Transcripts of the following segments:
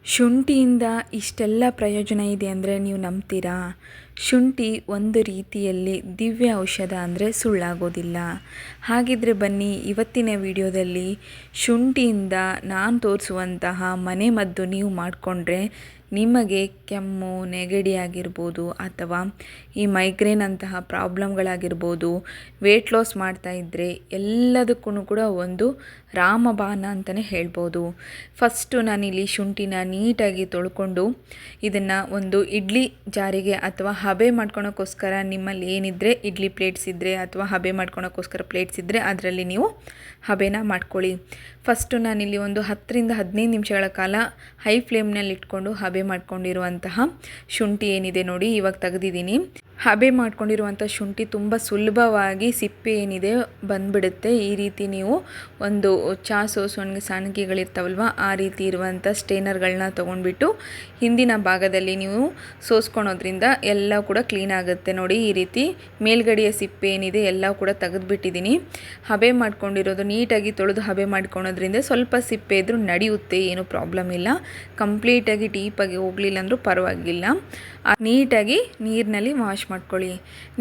ಶುಂಠಿಯಿಂದ ಇಷ್ಟೆಲ್ಲ ಪ್ರಯೋಜನ ಇದೆ ಅಂದರೆ ನೀವು ನಂಬ್ತೀರಾ? ಶುಂಠಿ ಒಂದು ರೀತಿಯಲ್ಲಿ ದಿವ್ಯ ಔಷಧ ಅಂದರೆ ಸುಳ್ಳಾಗೋದಿಲ್ಲ. ಹಾಗಿದ್ರೆ ಬನ್ನಿ, ಇವತ್ತಿನ ವಿಡಿಯೋದಲ್ಲಿ ಶುಂಠಿಯಿಂದ ನಾನು ತೋರಿಸುವಂತಹ ಮನೆಮದ್ದು ನೀವು ಮಾಡಿಕೊಂಡ್ರೆ ನಿಮಗೆ ಕೆಮ್ಮು, ನೆಗಡಿ ಆಗಿರ್ಬೋದು ಅಥವಾ ಈ ಮೈಗ್ರೇನ್ ಅಂತಹ ಪ್ರಾಬ್ಲಮ್ಗಳಾಗಿರ್ಬೋದು, ವೆಯ್ಟ್ ಲಾಸ್ ಮಾಡ್ತಾಯಿದ್ರೆ ಎಲ್ಲದಕ್ಕೂ ಕೂಡ ಒಂದು ರಾಮಬಾಣ ಅಂತಲೇ ಹೇಳ್ಬೋದು. ಫಸ್ಟು ನಾನಿಲ್ಲಿ ಶುಂಠಿನ ನೀಟಾಗಿ ತೊಳ್ಕೊಂಡು ಇದನ್ನು ಒಂದು ಇಡ್ಲಿ ಜಾರಿಗೆ ಅಥವಾ ಹಬೆ ಮಾಡ್ಕೊಳೋಕ್ಕೋಸ್ಕರ ನಿಮ್ಮಲ್ಲಿ ಏನಿದ್ರೆ ಇಡ್ಲಿ ಪ್ಲೇಟ್ಸ್ ಇದ್ದರೆ ಅಥವಾ ಹಬೆ ಮಾಡ್ಕೊಳೋಕ್ಕೋಸ್ಕರ ಪ್ಲೇಟ್ಸ್ ಇದ್ದರೆ ಅದರಲ್ಲಿ ನೀವು ಹಬೆನ ಮಾಡ್ಕೊಳ್ಳಿ. ಫಸ್ಟು ನಾನಿಲ್ಲಿ ಒಂದು 10ರಿಂದ 15 ನಿಮಿಷಗಳ ಕಾಲ ಹೈ ಫ್ಲೇಮ್ನಲ್ಲಿ ಇಟ್ಕೊಂಡು ಹಬೆ ಮಾಡ್ಕೊಂಡಿರುವಂತಹ ಶುಂಠಿ ಏನಿದೆ ನೋಡಿ, ಇವಾಗ ತೆಗೆದಿದ್ದೀನಿ. ಹಬೆ ಮಾಡ್ಕೊಂಡಿರುವಂಥ ಶುಂಠಿ ತುಂಬ ಸುಲಭವಾಗಿ ಸಿಪ್ಪೆ ಏನಿದೆ ಬಂದುಬಿಡುತ್ತೆ. ಈ ರೀತಿ ನೀವು ಒಂದು ಚಾ ಸೋಸೋನ್ಗೆ ಸಾಣಿಗೆಗಳಿರ್ತಾವಲ್ವ, ಆ ರೀತಿ ಇರುವಂಥ ಸ್ಟೇನರ್ಗಳನ್ನ ತೊಗೊಂಡ್ಬಿಟ್ಟು ಹಿಂದಿನ ಭಾಗದಲ್ಲಿ ನೀವು ಸೋಸ್ಕೊಳೋದ್ರಿಂದ ಎಲ್ಲ ಕೂಡ ಕ್ಲೀನ್ ಆಗುತ್ತೆ. ನೋಡಿ, ಈ ರೀತಿ ಮೇಲ್ಗಡೆಯ ಸಿಪ್ಪೆ ಏನಿದೆ ಎಲ್ಲ ಕೂಡ ತೆಗೆದುಬಿಟ್ಟಿದ್ದೀನಿ. ಹಬೆ ಮಾಡ್ಕೊಂಡಿರೋದು ನೀಟಾಗಿ ತೊಳೆದು ಹಬೆ ಮಾಡ್ಕೊಳೋದ್ರಿಂದ ಸ್ವಲ್ಪ ಸಿಪ್ಪೆ ಇದ್ರೂ ನಡೆಯುತ್ತೆ, ಏನೂ ಪ್ರಾಬ್ಲಮ್ ಇಲ್ಲ. ಕಂಪ್ಲೀಟಾಗಿ ಡೀಪಾಗಿ ಹೋಗಲಿಲ್ಲ ಅಂದರೂ ಪರವಾಗಿಲ್ಲ. ನೀಟಾಗಿ ನೀರಿನಲ್ಲಿ ವಾಶ್ ಮಾಡ್ಕೊಳ್ಳಿ.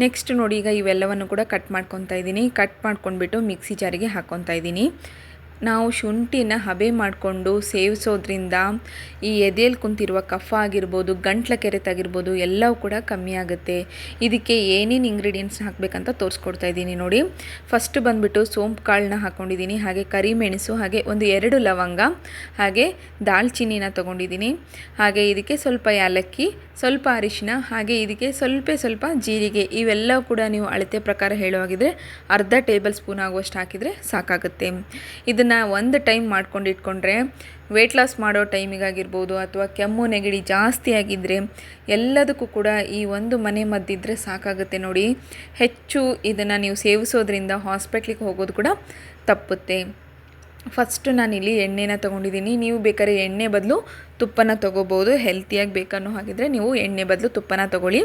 ನೆಕ್ಸ್ಟ್ ನೋಡಿ, ಈಗ ಇವೆಲ್ಲವನ್ನು ಕೂಡ ಕಟ್ ಮಾಡ್ಕೊತಾ ಇದ್ದೀನಿ. ಕಟ್ ಮಾಡ್ಕೊಂಡ್ಬಿಟ್ಟು ಮಿಕ್ಸಿ ಜಾರಿಗೆ ಹಾಕ್ಕೊತಾ ಇದ್ದೀನಿ. ನಾವು ಶುಂಠಿನ ಹಬೆ ಮಾಡಿಕೊಂಡು ಸೇವಿಸೋದ್ರಿಂದ ಈ ಎದೆಯಲ್ಲಿ ಕುಂತಿರುವ ಕಫ ಆಗಿರ್ಬೋದು, ಗಂಟ್ಲ ಕೆರೆತ ಆಗಿರ್ಬೋದು ಎಲ್ಲವೂ ಕೂಡ ಕಮ್ಮಿ ಆಗುತ್ತೆ. ಇದಕ್ಕೆ ಏನೇನು ಇಂಗ್ರೀಡಿಯೆಂಟ್ಸ್ ಹಾಕಬೇಕಂತ ತೋರಿಸ್ಕೊಡ್ತಾ ಇದ್ದೀನಿ ನೋಡಿ. ಫಸ್ಟ್ ಬಂದುಬಿಟ್ಟು ಸೋಂಪು ಕಾಳನ್ನ ಹಾಕ್ಕೊಂಡಿದ್ದೀನಿ, ಹಾಗೆ ಕರಿಮೆಣಸು, ಹಾಗೆ ಒಂದು 2 ಲವಂಗ, ಹಾಗೆ ದಾಲ್ಚಿನ್ನಿನ ತೊಗೊಂಡಿದ್ದೀನಿ. ಹಾಗೆ ಇದಕ್ಕೆ ಸ್ವಲ್ಪ ಏಲಕ್ಕಿ, ಸ್ವಲ್ಪ ಅರಿಶಿನ, ಹಾಗೆ ಇದಕ್ಕೆ ಸ್ವಲ್ಪ ಜೀರಿಗೆ. ಇವೆಲ್ಲವೂ ಕೂಡ ನೀವು ಅಳತೆ ಪ್ರಕಾರ ಹೇಳುವಾಗಿದ್ರೆ ಅರ್ಧ ಟೇಬಲ್ ಸ್ಪೂನ್ ಆಗುವಷ್ಟು ಹಾಕಿದರೆ ಸಾಕಾಗುತ್ತೆ. ಇದನ್ನು ಒಂದು ಟೈಮ್ ಮಾಡ್ಕೊಂಡು ಇಟ್ಕೊಂಡ್ರೆ ವೆಯ್ಟ್ ಲಾಸ್ ಮಾಡೋ ಟೈಮಿಗಾಗಿರ್ಬೋದು ಅಥವಾ ಕೆಮ್ಮು ನೆಗಡಿ ಜಾಸ್ತಿ ಆಗಿದ್ದರೆ ಎಲ್ಲದಕ್ಕೂ ಕೂಡ ಈ ಒಂದು ಮನೆ ಮದ್ದಿದ್ರೆ ಸಾಕಾಗುತ್ತೆ ನೋಡಿ. ಹೆಚ್ಚು ಇದನ್ನು ನೀವು ಸೇವಿಸೋದ್ರಿಂದ ಹಾಸ್ಪಿಟ್ಲಿಗೆ ಹೋಗೋದು ಕೂಡ ತಪ್ಪುತ್ತೆ. ಫಸ್ಟು ನಾನಿಲ್ಲಿ ಎಣ್ಣೆನ ತೊಗೊಂಡಿದ್ದೀನಿ. ನೀವು ಬೇಕಾದ್ರೆ ಎಣ್ಣೆ ಬದಲು ತುಪ್ಪನ ತೊಗೋಬೋದು. ಹೆಲ್ತಿಯಾಗಿ ಬೇಕನ್ನೋ ಹಾಗಿದ್ರೆ ನೀವು ಎಣ್ಣೆ ಬದಲು ತುಪ್ಪನ ತೊಗೊಳ್ಳಿ.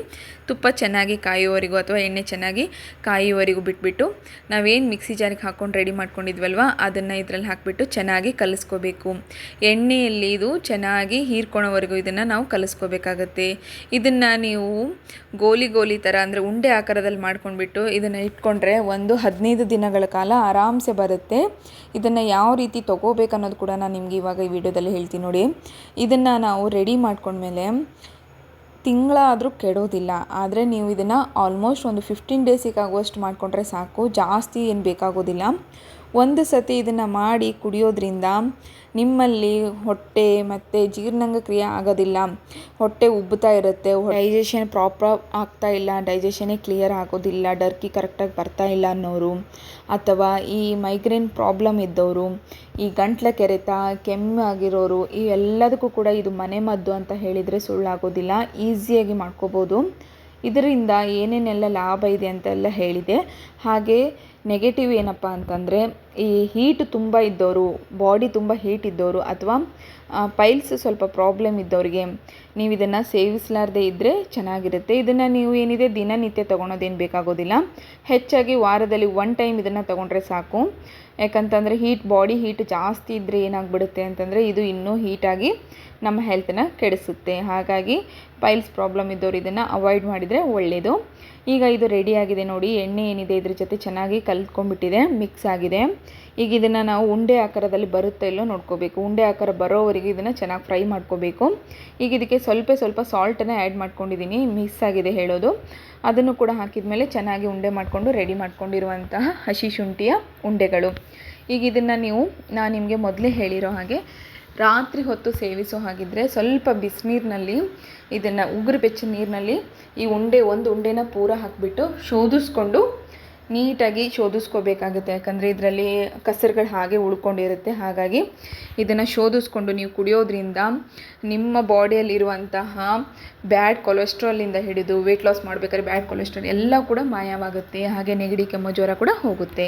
ತುಪ್ಪ ಚೆನ್ನಾಗಿ ಕಾಯುವವರೆಗೂ ಅಥವಾ ಎಣ್ಣೆ ಚೆನ್ನಾಗಿ ಕಾಯುವವರೆಗೂ ಬಿಟ್ಬಿಟ್ಟು ನಾವೇನು ಮಿಕ್ಸಿ ಜಾರಿಗೆ ಹಾಕ್ಕೊಂಡು ರೆಡಿ ಮಾಡ್ಕೊಂಡಿದ್ವಲ್ವ ಅದನ್ನು ಇದರಲ್ಲಿ ಹಾಕಿಬಿಟ್ಟು ಚೆನ್ನಾಗಿ ಕಲಿಸ್ಕೋಬೇಕು. ಎಣ್ಣೆಯಲ್ಲಿ ಇದು ಚೆನ್ನಾಗಿ ಹೀರ್ಕೊಳೋವರೆಗೂ ಇದನ್ನು ನಾವು ಕಲಿಸ್ಕೋಬೇಕಾಗತ್ತೆ. ಇದನ್ನು ನೀವು ಗೋಲಿ ಥರ ಅಂದರೆ ಉಂಡೆ ಆಕಾರದಲ್ಲಿ ಮಾಡ್ಕೊಂಡ್ಬಿಟ್ಟು ಇದನ್ನು ಇಟ್ಕೊಂಡ್ರೆ ಒಂದು 15 ದಿನಗಳ ಕಾಲ ಆರಾಮ್ಸೆ ಬರುತ್ತೆ. ಇದನ್ನು ಯಾವ ರೀತಿ ತೊಗೋಬೇಕು ಅನ್ನೋದು ಕೂಡ ನಾನು ನಿಮಗೆ ಇವಾಗ ಈ ವಿಡಿಯೋದಲ್ಲಿ ಹೇಳ್ತೀನಿ ನೋಡಿ. ಇದನ್ನು ನಾವು ರೆಡಿ ಮಾಡ್ಕೊಂಡ್ಮೇಲೆ ತಿಂಗಳಾದರೂ ಕೆಡೋದಿಲ್ಲ. ಆದರೆ ನೀವು ಇದನ್ನು ಆಲ್ಮೋಸ್ಟ್ ಒಂದು 15 ಡೇಸಿಗೆ ಆಗುವಷ್ಟು ಮಾಡಿಕೊಂಡ್ರೆ ಸಾಕು, ಜಾಸ್ತಿ ಏನು ಬೇಕಾಗೋದಿಲ್ಲ. ಒಂದು ಸತಿ ಇದನ್ನು ಮಾಡಿ ಕುಡಿಯೋದ್ರಿಂದ ನಿಮ್ಮಲ್ಲಿ ಹೊಟ್ಟೆ ಮತ್ತು ಜೀರ್ಣಾಂಗ ಕ್ರಿಯೆ ಆಗೋದಿಲ್ಲ, ಹೊಟ್ಟೆ ಉಬ್ಬುತ್ತಾ ಇರುತ್ತೆ, ಡೈಜೆಷನ್ ಪ್ರಾಪರ್ ಆಗ್ತಾ ಇಲ್ಲ, ಡೈಜೆಷನ್ನೇ ಕ್ಲಿಯರ್ ಆಗೋದಿಲ್ಲ, ಡರ್ಕಿ ಕರೆಕ್ಟಾಗಿ ಬರ್ತಾ ಇಲ್ಲ ಅನ್ನೋರು, ಅಥವಾ ಈ ಮೈಗ್ರೇನ್ ಪ್ರಾಬ್ಲಮ್ ಇದ್ದವರು, ಈ ಗಂಟ್ಲ ಕೆರೆತ, ಕೆಮ್ಮು ಆಗಿರೋರು, ಈ ಎಲ್ಲದಕ್ಕೂ ಕೂಡ ಇದು ಮನೆಮದ್ದು ಅಂತ ಹೇಳಿದರೆ ಸುಳ್ಳಾಗೋದಿಲ್ಲ. ಈಸಿಯಾಗಿ ಮಾಡ್ಕೋಬೋದು. ಇದರಿಂದ ಏನೇನೆಲ್ಲ ಲಾಭ ಇದೆ ಅಂತೆಲ್ಲ ಹೇಳಿದೆ. ಹಾಗೆ ನೆಗೆಟಿವ್ ಏನಪ್ಪ ಅಂತಂದರೆ ಈ ಹೀಟ್ ತುಂಬ ಇದ್ದವರು, ಬಾಡಿ ತುಂಬ ಹೀಟ್ ಇದ್ದವರು ಅಥವಾ ಪೈಲ್ಸ್ ಸ್ವಲ್ಪ ಪ್ರಾಬ್ಲಮ್ ಇದ್ದವ್ರಿಗೆ ನೀವು ಇದನ್ನು ಸೇವಿಸಲಾರದೇ ಇದ್ದರೆ ಚೆನ್ನಾಗಿರುತ್ತೆ. ಇದನ್ನು ನೀವು ಏನಿದೆ ದಿನನಿತ್ಯ ತೊಗೊಳೋದೇನು ಬೇಕಾಗೋದಿಲ್ಲ. ಹೆಚ್ಚಾಗಿ ವಾರದಲ್ಲಿ 1 ಟೈಮ್ ಇದನ್ನು ತೊಗೊಂಡ್ರೆ ಸಾಕು. ಯಾಕಂತಂದರೆ ಬಾಡಿ ಹೀಟ್ ಜಾಸ್ತಿ ಇದ್ದರೆ ಏನಾಗ್ಬಿಡುತ್ತೆ ಅಂತಂದರೆ ಇದು ಇನ್ನೂ ಹೀಟಾಗಿ ನಮ್ಮ ಹೆಲ್ತನ್ನ ಕೆಡಿಸುತ್ತೆ. ಹಾಗಾಗಿ ಪೈಲ್ಸ್ ಪ್ರಾಬ್ಲಮ್ ಇದ್ದವರು ಇದನ್ನು ಅವಾಯ್ಡ್ ಮಾಡಿದರೆ ಒಳ್ಳೆಯದು. ಈಗ ಇದು ರೆಡಿಯಾಗಿದೆ ನೋಡಿ. ಎಣ್ಣೆ ಏನಿದೆ ಇದ್ರ ಜೊತೆ ಚೆನ್ನಾಗಿ ಕಲ್ತ್ಕೊಂಡ್ಬಿಟ್ಟಿದೆ, ಮಿಕ್ಸ್ ಆಗಿದೆ. ಈಗ ಇದನ್ನು ನಾವು ಉಂಡೆ ಆಕಾರದಲ್ಲಿ ಬರುತ್ತೋ ಇಲ್ಲೋ ನೋಡ್ಕೋಬೇಕು. ಉಂಡೆ ಆಕಾರ ಬರೋವರೆಗೆ ಇದನ್ನು ಚೆನ್ನಾಗಿ ಫ್ರೈ ಮಾಡ್ಕೋಬೇಕು. ಈಗ ಇದಕ್ಕೆ ಸ್ವಲ್ಪ ಸಾಲ್ಟನ್ನು ಆ್ಯಡ್ ಮಾಡ್ಕೊಂಡಿದ್ದೀನಿ, ಮಿಕ್ಸ್ ಆಗಿದೆ ಹೇಳೋದು. ಅದನ್ನು ಕೂಡ ಹಾಕಿದ ಮೇಲೆ ಚೆನ್ನಾಗಿ ಉಂಡೆ ಮಾಡಿಕೊಂಡು ರೆಡಿ ಮಾಡ್ಕೊಂಡಿರುವಂತಹ ಹಸಿ ಶುಂಠಿಯ ಉಂಡೆಗಳು. ಈಗ ಇದನ್ನು ನಾನು ನಿಮಗೆ ಮೊದಲೇ ಹೇಳಿರೋ ಹಾಗೆ ರಾತ್ರಿ ಹೊತ್ತು ಸೇವಿಸೋ ಹಾಗಿದ್ದರೆ ಸ್ವಲ್ಪ ಬಿಸಿನೀರಿನಲ್ಲಿ ಇದನ್ನು ಉಗುರು ಬೆಚ್ಚ ನೀರಿನಲ್ಲಿ ಈ ಒಂದು ಉಂಡೆನ ಪೂರ ಹಾಕಿಬಿಟ್ಟು ಶೋಧಿಸ್ಕೊಂಡು ನೀಟಾಗಿ ಶೋಧಿಸ್ಕೋಬೇಕಾಗುತ್ತೆ. ಯಾಕಂದರೆ ಇದರಲ್ಲಿ ಕಸರುಗಳು ಹಾಗೆ ಉಳ್ಕೊಂಡಿರುತ್ತೆ. ಹಾಗಾಗಿ ಇದನ್ನು ಶೋಧಿಸ್ಕೊಂಡು ನೀವು ಕುಡಿಯೋದ್ರಿಂದ ನಿಮ್ಮ ಬಾಡಿಯಲ್ಲಿರುವಂತಹ ಬ್ಯಾಡ್ ಕೊಲೆಸ್ಟ್ರಾಲಿಂದ ಹಿಡಿದು ವೆಯ್ಟ್ ಲಾಸ್ ಮಾಡಬೇಕಾದ್ರೆ ಬ್ಯಾಡ್ ಕೊಲೆಸ್ಟ್ರಾಲ್ ಎಲ್ಲ ಕೂಡ ಮಾಯವಾಗುತ್ತೆ. ಹಾಗೆ ನೆಗಡಿ ಕೆಮ್ಮು ಜ್ವರ ಕೂಡ ಹೋಗುತ್ತೆ.